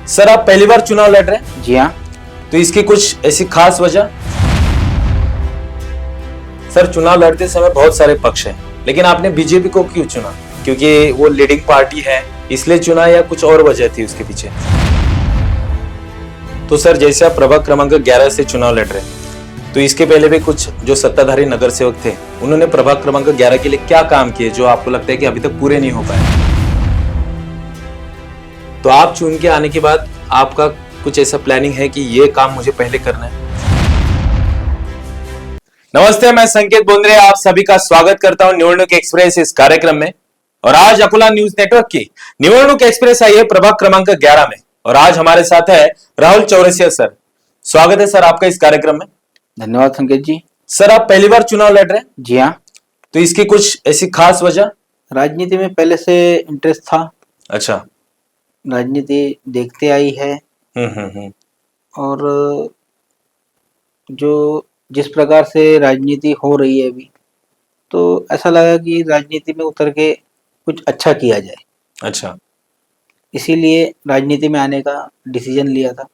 Sir, आप पहली बार चुनाव लड़ रहे हैं? जी हाँ। तो इसकी कुछ ऐसी खास वजह? सर, चुनाव लड़ते समय बहुत सारे पक्ष हैं, लेकिन आपने बीजेपी को क्यों चुना? क्योंकि वो लीडिंग पार्टी है इसलिए चुना या कुछ और वजह थी उसके पीछे? तो सर, जैसे आप प्रभाग क्रमांक 11 से चुनाव लड़ रहे हैं, तो इसके पहले भी कुछ जो सत्ताधारी नगर सेवक थे उन्होंने प्रभाग क्रमांक 11 के लिए क्या काम किए जो आपको लगता है कि अभी तक पूरे नहीं हो पाए? तो आप चुन के आने के बाद आपका कुछ ऐसा प्लानिंग है कि ये काम मुझे पहले करना है? नमस्ते, मैं संकेत बोंद्रे आप सभी का स्वागत करता हूं निवडणूक एक्सप्रेस इस कार्यक्रम में। और आज अकोला न्यूज नेटवर्क की निवडणूक एक्सप्रेस आई है प्रभाग क्रमांक 11 में, और आज हमारे साथ है राहुल चौरसिया सर। स्वागत है सर आपका इस कार्यक्रम में। धन्यवाद संकेत जी। सर, आप पहली बार चुनाव लड़ रहे हैं? जी हाँ। तो इसकी कुछ ऐसी खास वजह? राजनीति में पहले से इंटरेस्ट था। अच्छा। राजनीति देखते आई है। और जो जिस प्रकार से राजनीति हो रही है अभी, तो ऐसा लगा कि राजनीति में उतर के कुछ अच्छा किया जाए। अच्छा। इसीलिए राजनीति में आने का डिसीजन लिया था।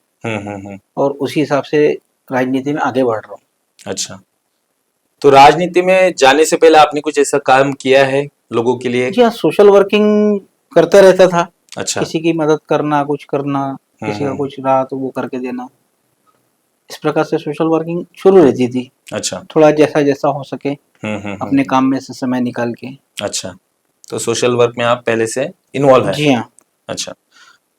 और उसी हिसाब से राजनीति में आगे बढ़ रहा हूँ। अच्छा, तो राजनीति में जाने से पहले आपने कुछ ऐसा काम किया है लोगों के लिए? जी हाँ, सोशल वर्किंग करता रहता था। अच्छा। किसी की मदद करना, कुछ करना, किसी का कुछ रहा तो वो करके देना, इस प्रकार से सोशल वर्किंग शुरू रहती थी। अच्छा। थोड़ा जैसा जैसा हो सके अपने काम में से समय निकाल के। अच्छा, तो सोशल वर्क में आप पहले से इन्वॉल्व हैं? जी हाँ। अच्छा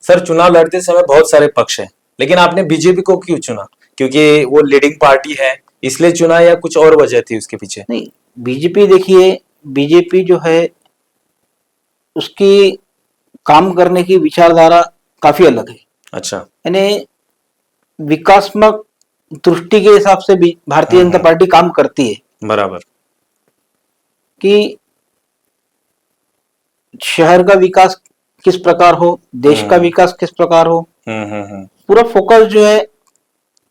सर, चुनाव लड़ते समय बहुत सारे पक्ष हैं, लेकिन आपने बीजेपी को क्यों चुना? क्योंकि वो लीडिंग पार्टी है इसलिए चुना या कुछ और वजह थी उसके पीछे? नहीं, बीजेपी देखिए, बीजेपी जो है उसकी काम करने की विचारधारा काफी अलग है। अच्छा। यानी विकासात्मक दृष्टि के हिसाब से भी भारतीय जनता पार्टी काम करती है। बराबर। कि शहर का विकास किस प्रकार हो, देश का विकास किस प्रकार हो, पूरा फोकस जो है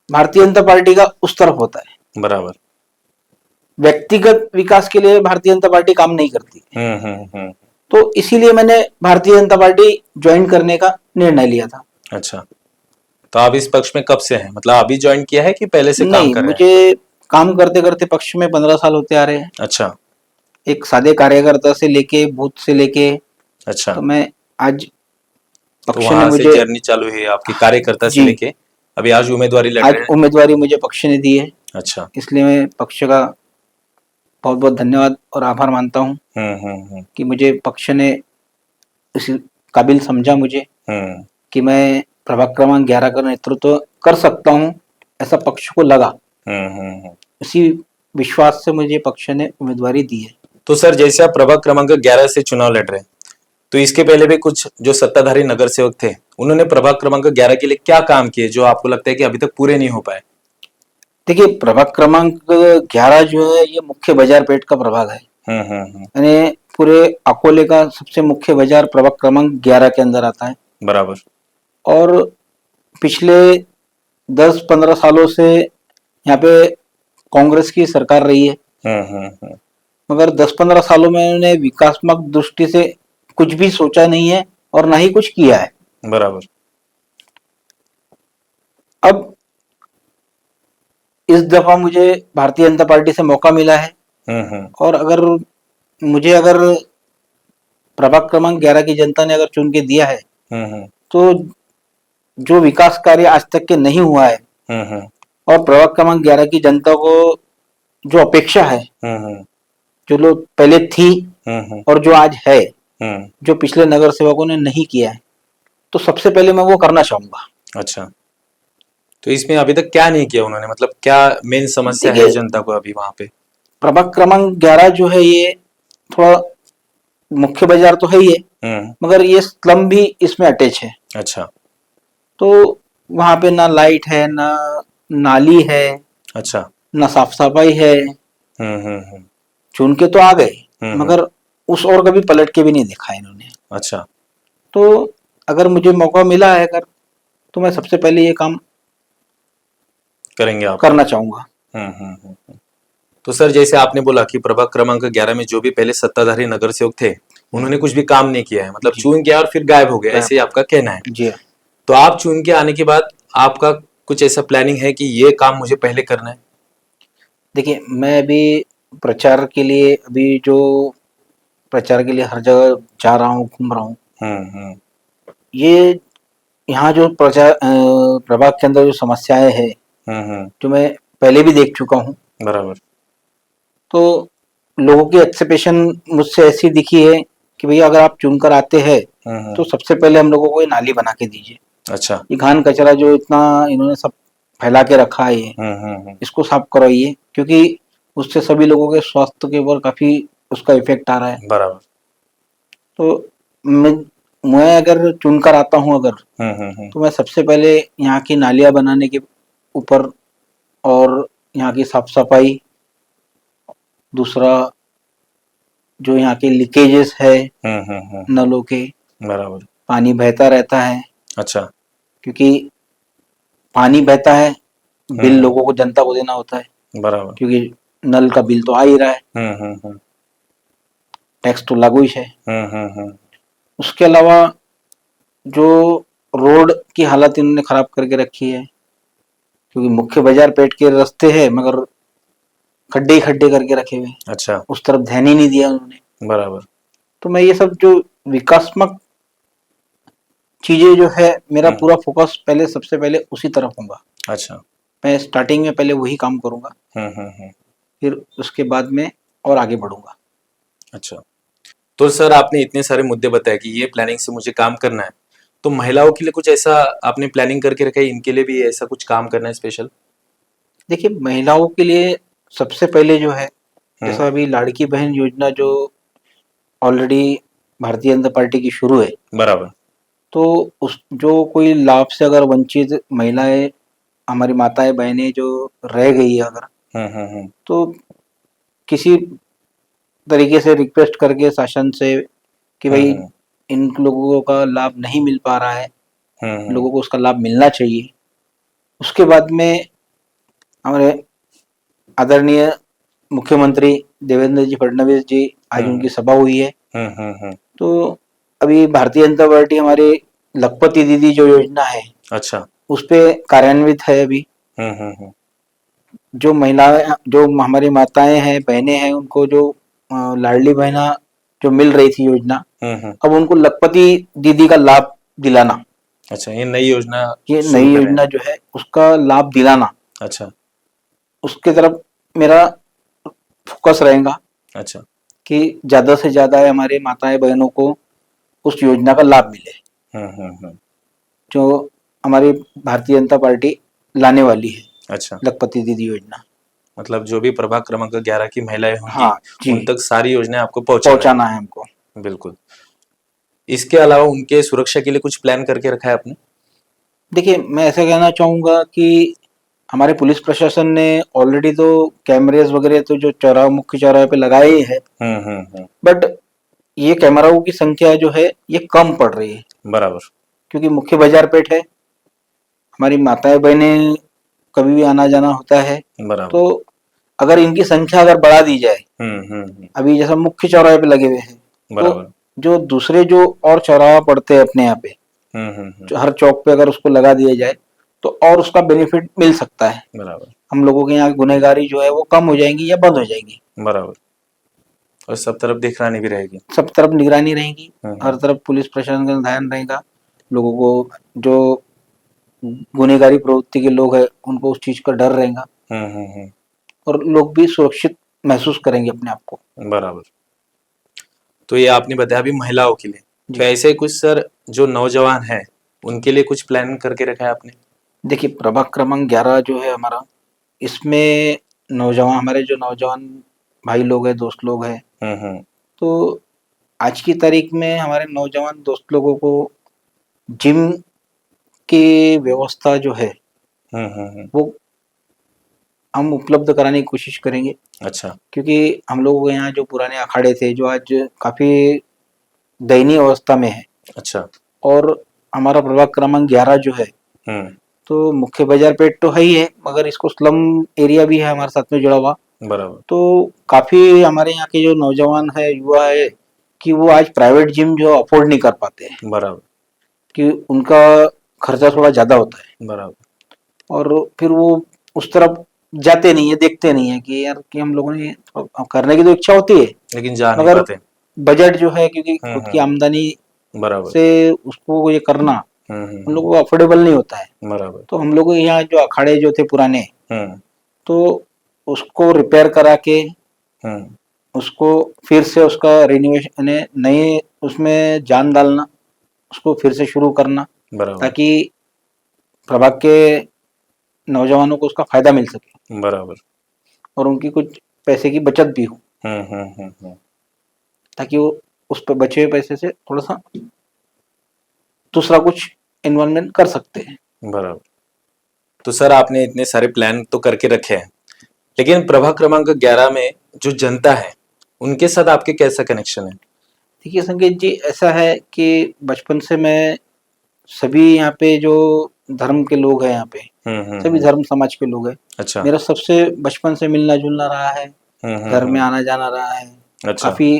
भारतीय जनता पार्टी का उस तरफ होता है। बराबर। व्यक्तिगत विकास के लिए भारतीय जनता पार्टी काम नहीं करती। तो इसीलिए मैंने भारतीय जनता पार्टी ज्वाइन करने का निर्णय लिया था। अच्छा, तो आप इस पक्ष में कब से हैं? मतलब अभी ज्वाइन किया है कि पहले से काम कर रहे हैं? मुझे काम करते करते पक्ष में 15 साल होते आ रहे हैं। अच्छा। एक सादे कार्यकर्ता से लेके बूथ से लेके। अच्छा, तो मैं आज तो वहां से जर्नी चालू है आपकी कार्यकर्ता से लेके अभी आज उम्मीदवारी लड़ रहे हैं? आज उम्मीदवारी मुझे पक्ष ने दी है। अच्छा, इसलिए मैं पक्ष का बहुत बहुत धन्यवाद और आभार मानता हूँ कि मुझे पक्ष ने इस काबिल समझा मुझे कि मैं प्रभाग क्रमांक 11 का नेतृत्व कर सकता हूँ, ऐसा पक्ष को लगा। इसी विश्वास से मुझे पक्ष ने उम्मीदवारी दी है। तो सर, जैसे आप प्रभाग क्रमांक 11 से चुनाव लड़ रहे हैं, तो इसके पहले भी कुछ जो सत्ताधारी नगर सेवक थे उन्होंने प्रभाग क्रमांक 11 के लिए क्या काम किए जो आपको लगता है कि अभी तक पूरे नहीं हो पाए? देखिए, प्रभाग क्रमांक 11 जो है ये मुख्य बाजार पेट का प्रभाग है। यानी पूरे अकोले का सबसे मुख्य बाजार प्रभाग क्रमांक 11 के अंदर आता है। बराबर। और पिछले 10-15 सालों से यहाँ पे कांग्रेस की सरकार रही है। मगर 10-15 सालों में उन्होंने विकासात्मक दृष्टि से कुछ भी सोचा नहीं है और ना ही कुछ किया है। बराबर। अब इस दफा मुझे भारतीय जनता पार्टी से मौका मिला है। और अगर प्रभाग क्रमांक 11 की जनता ने अगर चुन के दिया है तो जो विकास कार्य आज तक के नहीं हुआ है और प्रभाग क्रमांक 11 की जनता को जो अपेक्षा है, जो लोग पहले थी और जो आज है, जो पिछले नगर सेवकों ने नहीं किया है, तो सबसे पहले मैं वो करना चाहूंगा। अच्छा, तो इसमें अभी तक क्या नहीं किया उन्होंने? मतलब क्या मेन समस्या है जनता को अभी वहां पे? प्रभाग क्रमांक 11 जो है ये थोड़ा मुख्य बाजार तो है ही है, मगर ये स्लम भी इसमें अटैच है। अच्छा, तो वहां पे ना लाइट है, ना नाली है। अच्छा, ना साफ सफाई है। चुन के तो आ गए मगर उस और कभी पलट के भी नहीं देखा इन्होंने। अच्छा, तो अगर मुझे मौका मिला है अगर, तो मैं सबसे पहले ये काम करेंगे आप? करना चाहूंगा। तो सर, जैसे आपने बोला कि प्रभाग क्रमांक 11 में जो भी पहले सत्ताधारी नगर सेवक थे उन्होंने कुछ भी काम नहीं किया है, मतलब चुन गया और फिर गायब हो गया, ऐसे ही आपका कहना है? जी। तो आप चुन के आने के बाद आपका कुछ ऐसा प्लानिंग है कि ये काम मुझे पहले करना है? देखिए, मैं अभी प्रचार के लिए हर जगह जा रहा हूँ, घूम रहा हूँ। हम्म। ये यहाँ जो प्रभाग के अंदर जो समस्याएं हैं, जो मैं पहले भी देख चुका हूँ, बराबर। तो लोगों की एक्सेप्टेशन मुझसे ऐसी दिखी है कि भैया अगर आप चुनकर आते हैं तो सबसे पहले हम लोगों को ये नाली बना के दीजिए। अच्छा। ये घान कचरा जो इतना इन्होंने सब फैला के रखा है, इसको साफ करवाइए, क्योंकि उससे सभी लोगों के स्वास्थ्य के ऊपर काफी उसका इफेक्ट आ रहा है। बराबर। तो मैं मैं अगर चुनकर आता हूँ अगर, तो मैं सबसे पहले यहाँ की नालियाँ बनाने के ऊपर और यहाँ की साफ सफाई, दूसरा जो यहाँ के लीकेजेस है नलों के, बराबर। पानी बहता रहता है, अच्छा। क्योंकि पानी बहता है, बिल लोगों को, जनता को देना होता है, बराबर। क्योंकि नल का बिल तो आ ही रहा है, टैक्स तो लागू ही है। उसके अलावा जो रोड की हालत इन्होंने खराब करके रखी है, क्योंकि मुख्य बाजार पेट के रास्ते हैं मगर खड्डे ही खड्डे करके रखे हुए हैं। अच्छा। उस तरफ ध्यान ही नहीं दिया उन्होंने। बराबर। तो मैं ये सब जो विकासात्मक चीजें जो है, मेरा पूरा फोकस पहले सबसे पहले उसी तरफ होगा। अच्छा। मैं स्टार्टिंग में पहले वही काम करूंगा, फिर उसके बाद में और आगे बढ़ूंगा। अच्छा। तो सर आपने इतने सारे मुद्दे बताए कि ये प्लानिंग से मुझे काम करना है, तो महिलाओं के लिए कुछ ऐसा आपने प्लानिंग करके रखा है, इनके लिए भी ऐसा कुछ काम करना है स्पेशल? देखिए, महिलाओं के लिए सबसे पहले जो है, जैसा अभी लाड़की बहन योजना जो ऑलरेडी भारतीय जनता पार्टी की शुरू है, बराबर। तो उस जो कोई लाभ से अगर वंचित महिलाएं, हमारी माताएं बहनें जो रह गई है अगर, तो किसी तरीके से रिक्वेस्ट करके शासन से कि भाई इन लोगों का लाभ नहीं मिल पा रहा है, लोगों को उसका लाभ मिलना चाहिए। उसके बाद में हमारे आदरणीय मुख्यमंत्री देवेंद्र जी फडणवीस जी, आज उनकी सभा हुई है, तो अभी भारतीय जनता पार्टी हमारे लखपति दीदी जो योजना है, अच्छा, उस पे कार्यान्वित है अभी। जो महिलाएं, जो हमारी माताएं हैं, बहनें हैं, उनको जो लाडली बहना जो मिल रही थी योजना, अब उनको लखपति दीदी का लाभ दिलाना। अच्छा, ये नई योजना, ये शुरू नई कर रहे योजना हैं। जो है उसका लाभ दिलाना, अच्छा। उसके तरफ मेरा फोकस रहेगा अच्छा। कि ज्यादा से ज्यादा हमारे माताएं बहनों को उस योजना का लाभ मिले, जो हमारी भारतीय जनता पार्टी लाने वाली है। अच्छा, लखपति दीदी योजना, मतलब जो भी प्रभाग क्रमांक 11 की महिलाएं होंगी, हाँ जी, उन तक सारी योजनाएं आपको पहुंचाना पहुंचाना है हमको। है। बिल्कुल। इसके अलावा उनके सुरक्षा के लिए कुछ प्लान करके रखा है आपने? देखिए, मैं ऐसा कहना चाहूंगा कि हमारे पुलिस प्रशासन ने ऑलरेडी तो कैमरेज वगैरह तो जो चौराहे, मुख्य चौराहे पे लगाए ही है, बट ये कैमराओं की संख्या जो है ये कम पड़ रही है। बराबर। क्योंकि मुख्य बाजार पेट है, हमारी माताएं बहनें कभी भी आना जाना होता है, बराबर। तो अगर इनकी संख्या अगर बढ़ा दी जाए, अभी जैसा मुख्य चौराहे पे लगे हुए हैं, तो बराबर। जो दूसरे जो और चौराहा पड़ते हैं अपने यहाँ पे, जो हर चौक पे अगर उसको लगा दिया जाए तो और उसका बेनिफिट मिल सकता है। बराबर। हम लोगों के यहाँ गुनहगारी जो है वो कम हो जाएंगी या बंद हो जाएगी। बराबर। और सब तरफ देखरानी भी रहेगी। सब तरफ निगरानी रहेगी, हर तरफ पुलिस प्रशासन का ध्यान रहेगा, लोगों को जो गुनहगारी प्रवृत्ति के लोग हैं उनको उस चीज का डर रहेगा, और लोग भी सुरक्षित महसूस करेंगे अपने आप को। बराबर। तो ये आपने बताया अभी महिलाओं के लिए, तो ऐसे कुछ सर जो नौजवान हैं उनके लिए कुछ प्लान करके रखा है आपने? देखिए, प्रभाग क्रमांक 11 जो है हमारा, इसमें नौजवान, हमारे जो नौजवान भाई लोग हैं, दोस्त लोग हैं, तो आज की तारीख में हमारे नौजवान दोस्त लोगों को जिम की व्यवस्था जो है वो हम उपलब्ध कराने की कोशिश करेंगे। अच्छा। क्योंकि हम लोगों के यहाँ जो पुराने अखाड़े थे जो आज काफी दयनीय अवस्था में है, अच्छा। और हमारा प्रभाग क्रमांक 11 जो है, तो मुख्य बाजार पेट तो है ही है, मगर इसको स्लम एरिया भी है हमारे साथ में जुड़ा हुआ। बराबर। तो काफी हमारे यहाँ के जो नौजवान है, युवा है, कि वो आज प्राइवेट जिम जो अफोर्ड नहीं कर पाते हैं, बराबर। कि उनका खर्चा थोड़ा ज्यादा होता है बराबर। और फिर वो उस तरफ जाते नहीं है, देखते नहीं है कि यार कि हम लोगों ने करने की तो इच्छा होती है लेकिन जा नहीं मगर पाते। बजट जो है, क्योंकि खुद की आमदनी बराबर। से उसको ये करना हम्म। हम लोगों को अफोर्डेबल नहीं होता है। बराबर। तो हम लोग यहाँ जो अखाड़े जो थे पुराने, हम्म। तो उसको रिपेयर करा के हम्म। उसको फिर से उसका रिनोवेशन नए उसमें जान डालना, उसको फिर से शुरू करना, बराबर। ताकि प्रभाग के नौजवानों को उसका फायदा मिल सके बराबर। और उनकी कुछ पैसे की बचत भी हो, ताकि वो उस पर बचे हुए पैसे से थोड़ा सा दूसरा कुछ इन्वॉल्वमेंट कर सकते हैं। बराबर। तो सर आपने इतने सारे प्लान तो करके रखे हैं, लेकिन प्रभाग क्रमांक 11 में जो जनता है उनके साथ आपके कैसा कनेक्शन है? देखिए संकेत जी, ऐसा है कि बचपन से मैं सभी यहाँ पे जो धर्म के लोग हैं, यहाँ पे सभी धर्म समाज के लोग हैं। अच्छा। मेरा सबसे बचपन से मिलना जुलना रहा है, घर में आना जाना रहा है। अच्छा। काफी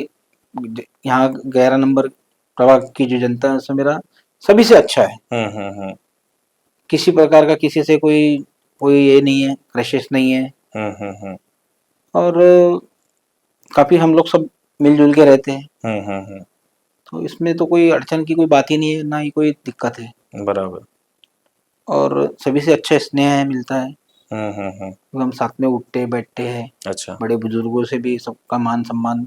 यहाँ 11 नंबर प्रभाग की जो जनता है उससे मेरा सभी से अच्छा है। किसी प्रकार का किसी से कोई कोई ये नहीं है, क्लैशेस नहीं है और काफी हम लोग सब मिलजुल के रहते हैं। तो इसमें तो कोई अड़चन की कोई बात ही नहीं है, ना ही कोई दिक्कत है। बराबर। और सभी से अच्छा स्नेह है, मिलता है। हम साथ में उठते बैठते हैं। अच्छा। बड़े बुजुर्गों से भी सबका मान सम्मान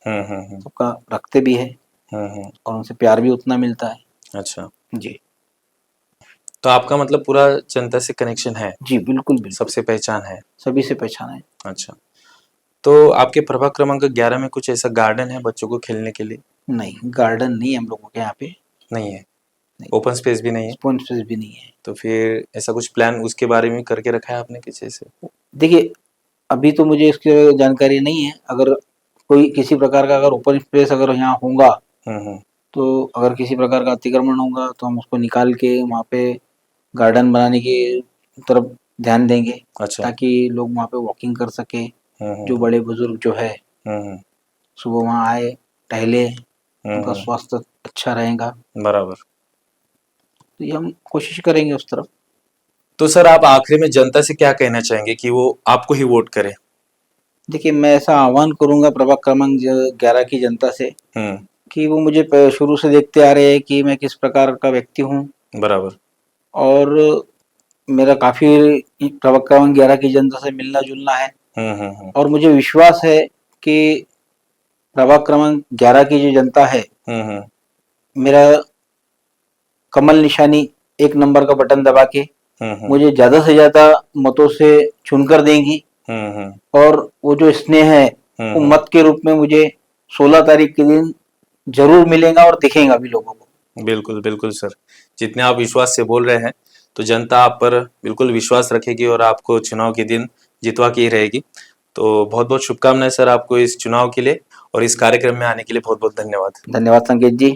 सबका रखते भी है और उनसे प्यार भी उतना मिलता है। अच्छा। जी तो आपका मतलब पूरा जनता से कनेक्शन है? जी बिल्कुल बिल्कुल, सबसे पहचान है? सभी से पहचान है। अच्छा। तो आपके प्रभाग क्रमांक 11 में कुछ ऐसा गार्डन है बच्चों को खेलने के लिए? नहीं, गार्डन नहीं है हम लोगों के यहाँ पे। नहीं है? नहीं, ओपन स्पेस भी नहीं है? स्पोर्ट स्पेस भी नहीं है। तो फिर ऐसा कुछ प्लान उसके बारे में करके रखा है आपने किसी से? देखिए, अभी तो मुझे इसकी जानकारी नहीं है। अगर कोई किसी प्रकार का अगर ओपन स्पेस अगर यहाँ होगा, तो अगर किसी प्रकार का अतिक्रमण होगा तो हम उसको निकाल के वहाँ पे गार्डन बनाने की तरफ ध्यान देंगे। अच्छा। ताकि लोग वहाँ पे वॉकिंग कर सके। जो बड़े बुजुर्ग जो है सुबह वहाँ आए, टहले, उनका स्वास्थ्य अच्छा रहेगा। बराबर। तो ये हम कोशिश करेंगे उस तरफ। तो सर आप आखिरी में जनता से क्या कहना चाहेंगे कि वो आपको ही वोट करे? देखिए, मैं ऐसा आह्वान करूंगा प्रभाग क्रमांक 11 की जनता से कि वो मुझे शुरू से देखते आ रहे हैं कि मैं किस प्रकार का व्यक्ति हूँ। बराबर। और मेरा काफी प्रभाग क्रमांक 11 की जनता से मिलना जुलना है और मुझे विश्वास है कि प्रभाग क्रमांक 11 की जो जनता है मेरा कमल निशानी 1 नंबर का बटन दबा के मुझे ज्यादा से ज्यादा मतों से चुनकर देंगी और वो जो स्नेह है वो मत के रूप में मुझे 16 तारीख के दिन जरूर मिलेगा और दिखेगा भी लोगों को। बिल्कुल बिल्कुल सर, जितने आप विश्वास से बोल रहे हैं तो जनता आप पर बिल्कुल विश्वास रखेगी और आपको चुनाव के दिन जितवा के ही रहेगी। तो बहुत बहुत शुभकामनाएं सर आपको इस चुनाव के लिए और इस कार्यक्रम में आने के लिए बहुत बहुत धन्यवाद। धन्यवाद संकेत जी।